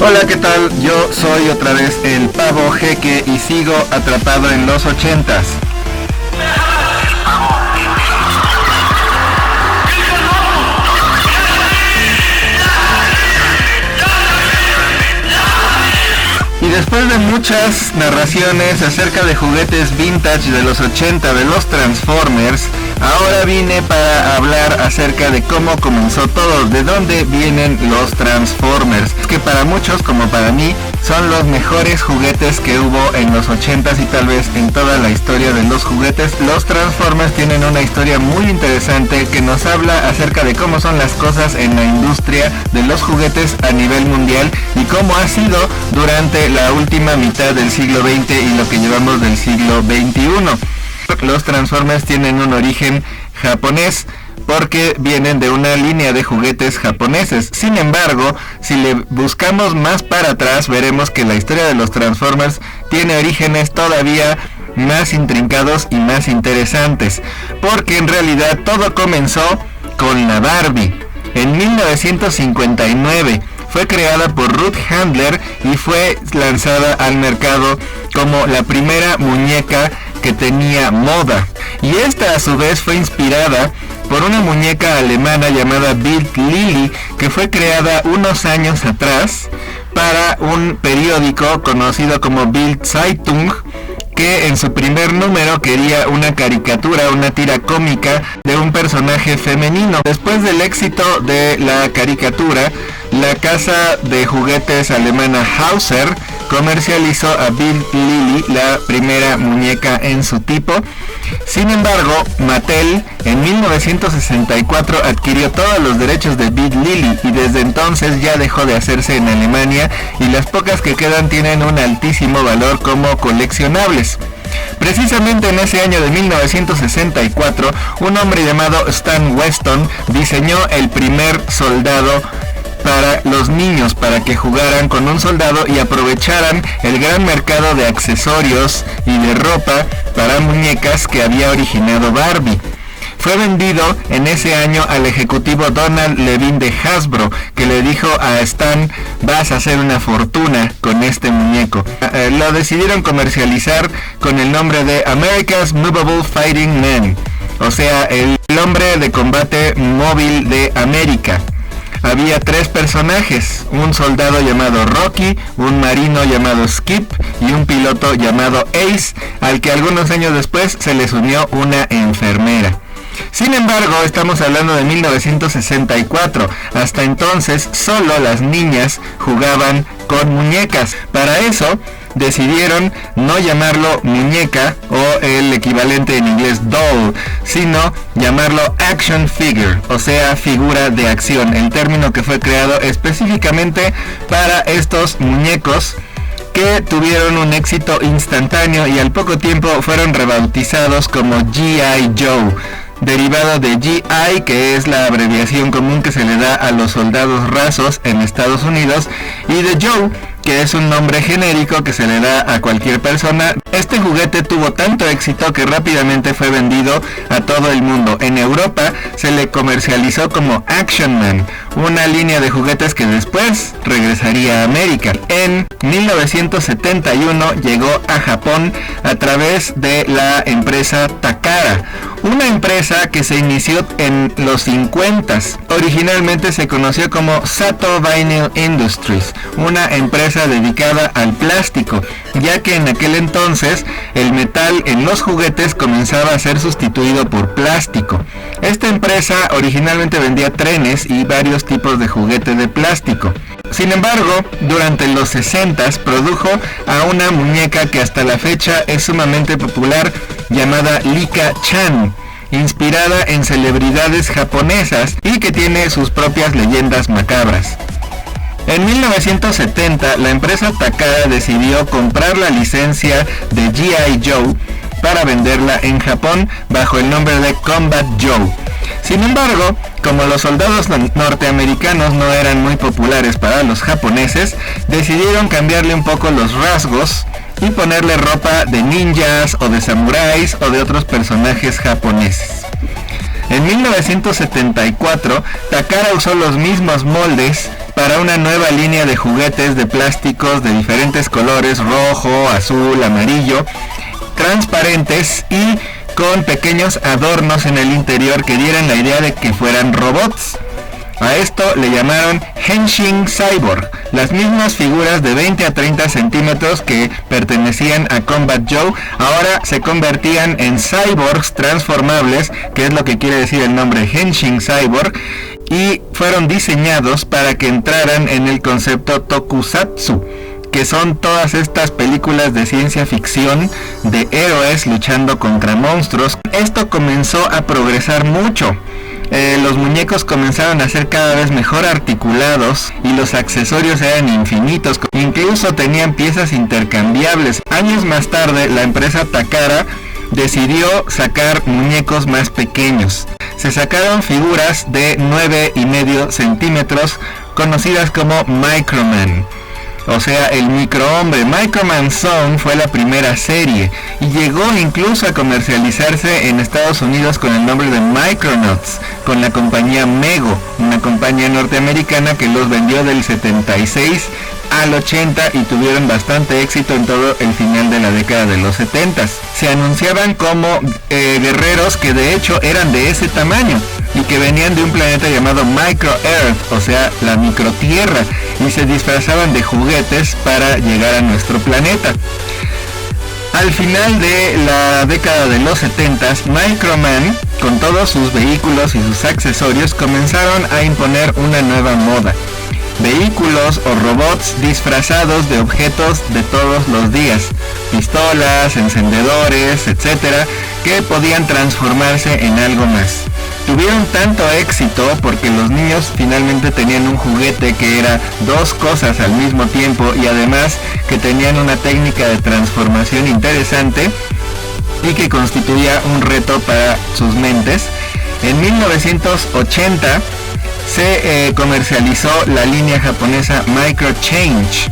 Hola, ¿qué tal? Yo soy otra vez el Pavo Jeque y sigo atrapado en los 80s. Y después de muchas narraciones acerca de juguetes vintage de los 80 de los Transformers, ahora vine para hablar acerca de cómo comenzó todo, de dónde vienen los Transformers, que para muchos, como para mí, son los mejores juguetes que hubo en los 80s y tal vez en toda la historia de los juguetes. Los Transformers tienen una historia muy interesante que nos habla acerca de cómo son las cosas en la industria de los juguetes a nivel mundial y cómo ha sido durante la última mitad del siglo XX y lo que llevamos del siglo XXI. Los Transformers tienen un origen japonés porque vienen de una línea de juguetes japoneses. Sin embargo, si le buscamos más para atrás, veremos que la historia de los Transformers tiene orígenes todavía más intrincados y más interesantes, porque en realidad todo comenzó con la Barbie. En 1959 fue creada por Ruth Handler y fue lanzada al mercado como la primera muñeca que tenía moda. Y esta a su vez fue inspirada por una muñeca alemana llamada Bild Lilly, que fue creada unos años atrás para un periódico conocido como Bild Zeitung, que en su primer número quería una caricatura, una tira cómica de un personaje femenino. Después del éxito de la caricatura, la casa de juguetes alemana Hauser comercializó a Bild Lilly, la primera muñeca en su tipo. Sin embargo, Mattel en 1964 adquirió todos los derechos de Bild Lilly y desde entonces ya dejó de hacerse en Alemania y las pocas que quedan tienen un altísimo valor como coleccionables. Precisamente en ese año de 1964, un hombre llamado Stan Weston diseñó el primer soldado para los niños, para que jugaran con un soldado y aprovecharan el gran mercado de accesorios y de ropa para muñecas que había originado Barbie. Fue vendido en ese año al ejecutivo Donald Levine de Hasbro, que le dijo a Stan: vas a hacer una fortuna con este muñeco. Lo decidieron comercializar con el nombre de America's Movable Fighting Man, o sea, el hombre de combate móvil de América. Había tres personajes, un soldado llamado Rocky, un marino llamado Skip y un piloto llamado Ace, al que algunos años después se les unió una enfermera. Sin embargo, estamos hablando de 1964. Hasta entonces, solo las niñas jugaban con muñecas. Para eso, decidieron no llamarlo muñeca o el equivalente en inglés doll, sino llamarlo action figure, o sea, figura de acción, el término que fue creado específicamente para estos muñecos que tuvieron un éxito instantáneo y al poco tiempo fueron rebautizados como G.I. Joe, derivado de GI, que es la abreviación común que se le da a los soldados rasos en Estados Unidos, y de Joe, que es un nombre genérico que se le da a cualquier persona. Este juguete tuvo tanto éxito que rápidamente fue vendido a todo el mundo. En Europa se le comercializó como Action Man, una línea de juguetes que después regresaría a América. En 1971 llegó a Japón a través de la empresa Takara, una empresa que se inició en los 50s. Originalmente se conoció como Sato Vinyl Industries, una empresa dedicada al plástico, ya que en aquel entonces el metal en los juguetes comenzaba a ser sustituido por plástico. Esta empresa originalmente vendía trenes y varios tipos de juguete de plástico. Sin embargo, durante los 60s produjo a una muñeca que hasta la fecha es sumamente popular, llamada Lika-chan, inspirada en celebridades japonesas y que tiene sus propias leyendas macabras. En 1970, la empresa Takara decidió comprar la licencia de G.I. Joe para venderla en Japón bajo el nombre de Combat Joe. Sin embargo, como los soldados norteamericanos no eran muy populares para los japoneses, decidieron cambiarle un poco los rasgos y ponerle ropa de ninjas o de samuráis o de otros personajes japoneses. En 1974, Takara usó los mismos moldes para una nueva línea de juguetes de plásticos de diferentes colores, rojo, azul, amarillo, transparentes y con pequeños adornos en el interior que dieran la idea de que fueran robots. A esto le llamaron Henshin Cyborg, las mismas figuras de 20 a 30 centímetros que pertenecían a Combat Joe, ahora se convertían en cyborgs transformables, que es lo que quiere decir el nombre Henshin Cyborg, y fueron diseñados para que entraran en el concepto Tokusatsu, que son todas estas películas de ciencia ficción de héroes luchando contra monstruos. Esto comenzó a progresar mucho. Los muñecos comenzaron a ser cada vez mejor articulados y los accesorios eran infinitos, incluso tenían piezas intercambiables. Años más tarde, la empresa Takara decidió sacar muñecos más pequeños. Se sacaron figuras de 9,5 centímetros conocidas como Microman, o sea, el microhombre. Microman Zone fue la primera serie y llegó incluso a comercializarse en Estados Unidos con el nombre de Micronauts, con la compañía Mego, una compañía norteamericana que los vendió del 76 al 80 y tuvieron bastante éxito en todo el final de la década de los 70. Se anunciaban como guerreros que de hecho eran de ese tamaño y que venían de un planeta llamado Micro Earth, o sea, la microtierra, y se disfrazaban de juguetes para llegar a nuestro planeta. Al final de la década de los 70, Microman, con todos sus vehículos y sus accesorios, comenzaron a imponer una nueva moda. Vehículos o robots disfrazados de objetos de todos los días, pistolas, encendedores, etcétera, que podían transformarse en algo más. Tuvieron tanto éxito porque los niños finalmente tenían un juguete que era dos cosas al mismo tiempo y además que tenían una técnica de transformación interesante y que constituía un reto para sus mentes. En 1980 se comercializó la línea japonesa Micro Change.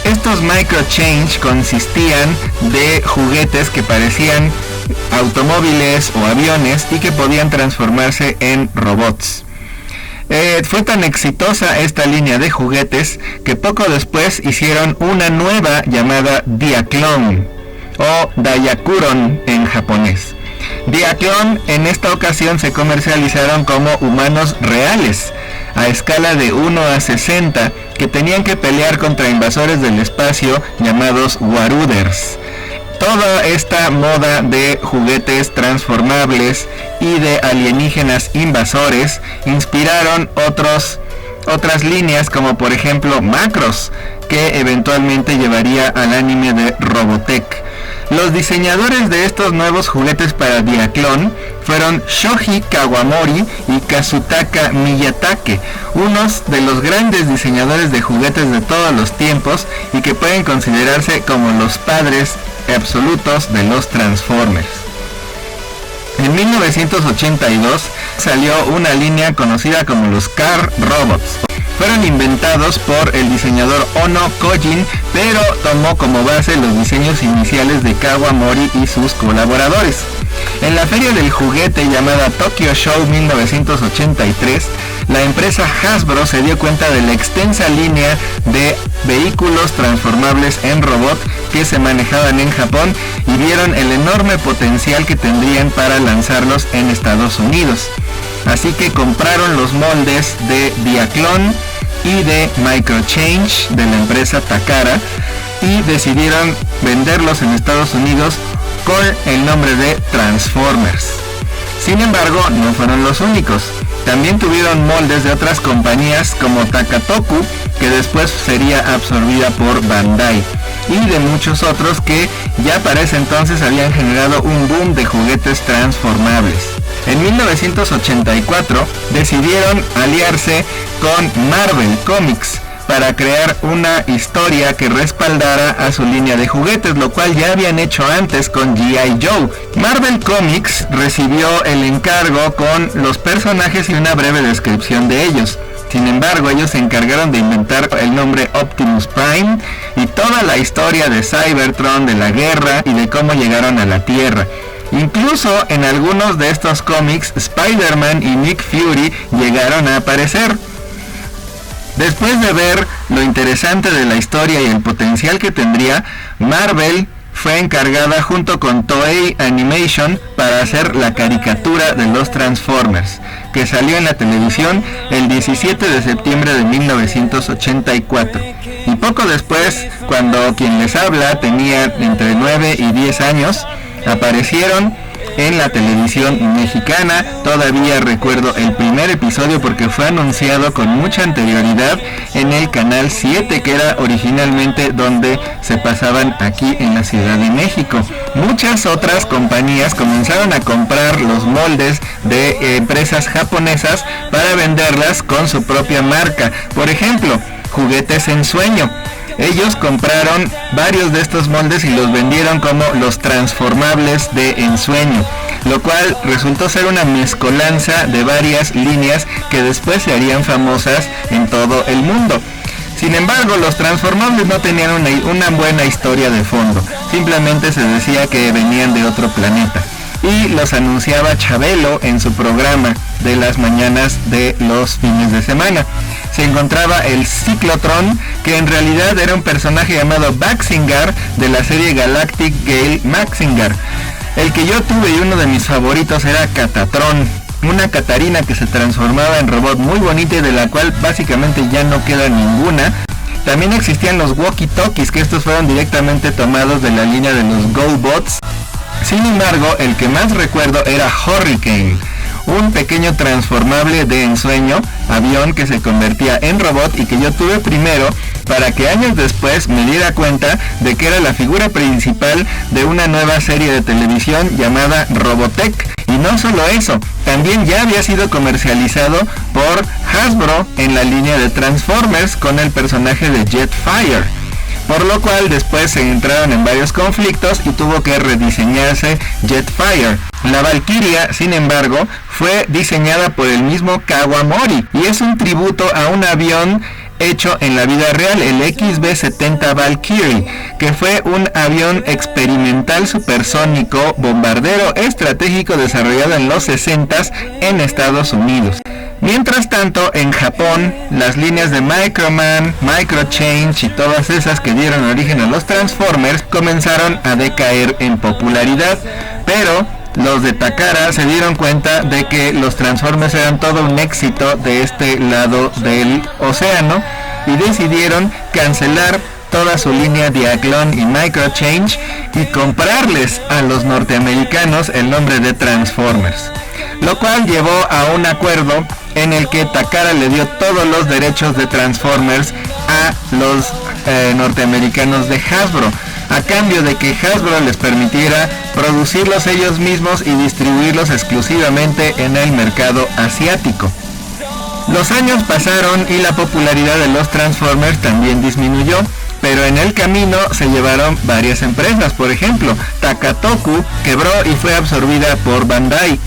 Estos Micro Change consistían de juguetes que parecían automóviles o aviones y que podían transformarse en robots. Fue tan exitosa esta línea de juguetes que poco después hicieron una nueva llamada Diaclone o Dayakuron en japonés. Diaclone en esta ocasión se comercializaron como humanos reales, a escala de 1 a 60, que tenían que pelear contra invasores del espacio llamados Waruders. Toda esta moda de juguetes transformables y de alienígenas invasores inspiraron otras líneas, como por ejemplo Macross, que eventualmente llevaría al anime de Robotech. Los diseñadores de estos nuevos juguetes para Diaclone fueron Shoji Kawamori y Kazutaka Miyatake, unos de los grandes diseñadores de juguetes de todos los tiempos y que pueden considerarse como los padres absolutos de los Transformers. En 1982 salió una línea conocida como los Car Robots. Fueron inventados por el diseñador Ono Kojin, pero tomó como base los diseños iniciales de Kawamori y sus colaboradores. En la feria del juguete llamada Tokyo Show 1983, la empresa Hasbro se dio cuenta de la extensa línea de vehículos transformables en robot que se manejaban en Japón y vieron el enorme potencial que tendrían para lanzarlos en Estados Unidos. Así que compraron los moldes de Diaclone y de Microchange de la empresa Takara y decidieron venderlos en Estados Unidos con el nombre de Transformers. Sin embargo, no fueron los únicos. También tuvieron moldes de otras compañías como Takatoku, que después sería absorbida por Bandai, y de muchos otros que ya para ese entonces habían generado un boom de juguetes transformables. En 1984 decidieron aliarse con Marvel Comics para crear una historia que respaldara a su línea de juguetes, lo cual ya habían hecho antes con G.I. Joe. Marvel Comics recibió el encargo con los personajes y una breve descripción de ellos. Sin embargo, ellos se encargaron de inventar el nombre Optimus Prime y toda la historia de Cybertron, de la guerra y de cómo llegaron a la Tierra. Incluso en algunos de estos cómics, Spider-Man y Nick Fury llegaron a aparecer. Después de ver lo interesante de la historia y el potencial que tendría, Marvel fue encargada junto con Toei Animation para hacer la caricatura de los Transformers, que salió en la televisión el 17 de septiembre de 1984. Y poco después, cuando quien les habla tenía entre 9 y 10 años, aparecieron en la televisión mexicana. Todavía recuerdo el primer episodio porque fue anunciado con mucha anterioridad en el canal 7, que era originalmente donde se pasaban aquí en la Ciudad de México. Muchas otras compañías comenzaron a comprar los moldes de empresas japonesas para venderlas con su propia marca. Por ejemplo, Juguetes Ensueño. Ellos compraron varios de estos moldes y los vendieron como los transformables de Ensueño, lo cual resultó ser una mezcolanza de varias líneas que después se harían famosas en todo el mundo. Sin embargo, los transformables no tenían una buena historia de fondo, simplemente se decía que venían de otro planeta. Y los anunciaba Chabelo en su programa de las mañanas de los fines de semana. Se encontraba el Ciclotron, que en realidad era un personaje llamado Baxingar de la serie Galactic Gale Maxingar. El que yo tuve y uno de mis favoritos era Catatron, una Catarina que se transformaba en robot muy bonita y de la cual básicamente ya no queda ninguna. También existían los walkie-talkies, que estos fueron directamente tomados de la línea de los GoBots. Sin embargo, el que más recuerdo era Hurricane, un pequeño transformable de ensueño, avión que se convertía en robot y que yo tuve primero para que años después me diera cuenta de que era la figura principal de una nueva serie de televisión llamada Robotech. Y no solo eso, también ya había sido comercializado por Hasbro en la línea de Transformers con el personaje de Jetfire. Por lo cual después se entraron en varios conflictos y tuvo que rediseñarse Jetfire. La Valkyria, sin embargo, fue diseñada por el mismo Kawamori y es un tributo a un avión hecho en la vida real, el XB-70 Valkyrie, que fue un avión experimental supersónico bombardero estratégico desarrollado en los 60s en Estados Unidos. Mientras tanto, en Japón, las líneas de Microman, Microchange y todas esas que dieron origen a los Transformers comenzaron a decaer en popularidad, pero los de Takara se dieron cuenta de que los Transformers eran todo un éxito de este lado del océano y decidieron cancelar toda su línea Diaclone y Microchange y comprarles a los norteamericanos el nombre de Transformers, lo cual llevó a un acuerdo en el que Takara le dio todos los derechos de Transformers a los norteamericanos de Hasbro, a cambio de que Hasbro les permitiera producirlos ellos mismos y distribuirlos exclusivamente en el mercado asiático. Los años pasaron y la popularidad de los Transformers también disminuyó, pero en el camino se llevaron varias empresas. Por ejemplo, Takatoku quebró y fue absorbida por Bandai.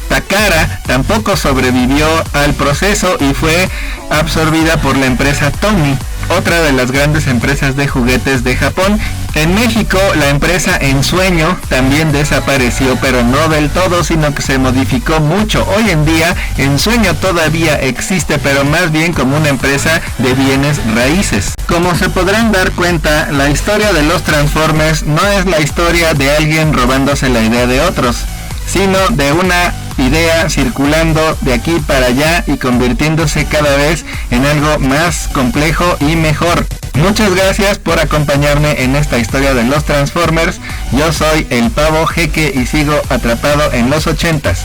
Takara tampoco sobrevivió al proceso y fue absorbida por la empresa Tomy, otra de las grandes empresas de juguetes de Japón. En México, la empresa Ensueño también desapareció, pero no del todo, sino que se modificó mucho. Hoy en día, Ensueño todavía existe, pero más bien como una empresa de bienes raíces. Como se podrán dar cuenta, la historia de los Transformers no es la historia de alguien robándose la idea de otros, sino de una idea circulando de aquí para allá y convirtiéndose cada vez en algo más complejo y mejor. Muchas gracias por acompañarme en esta historia de los Transformers. Yo soy el Pavo Jeque y sigo atrapado en los 80s.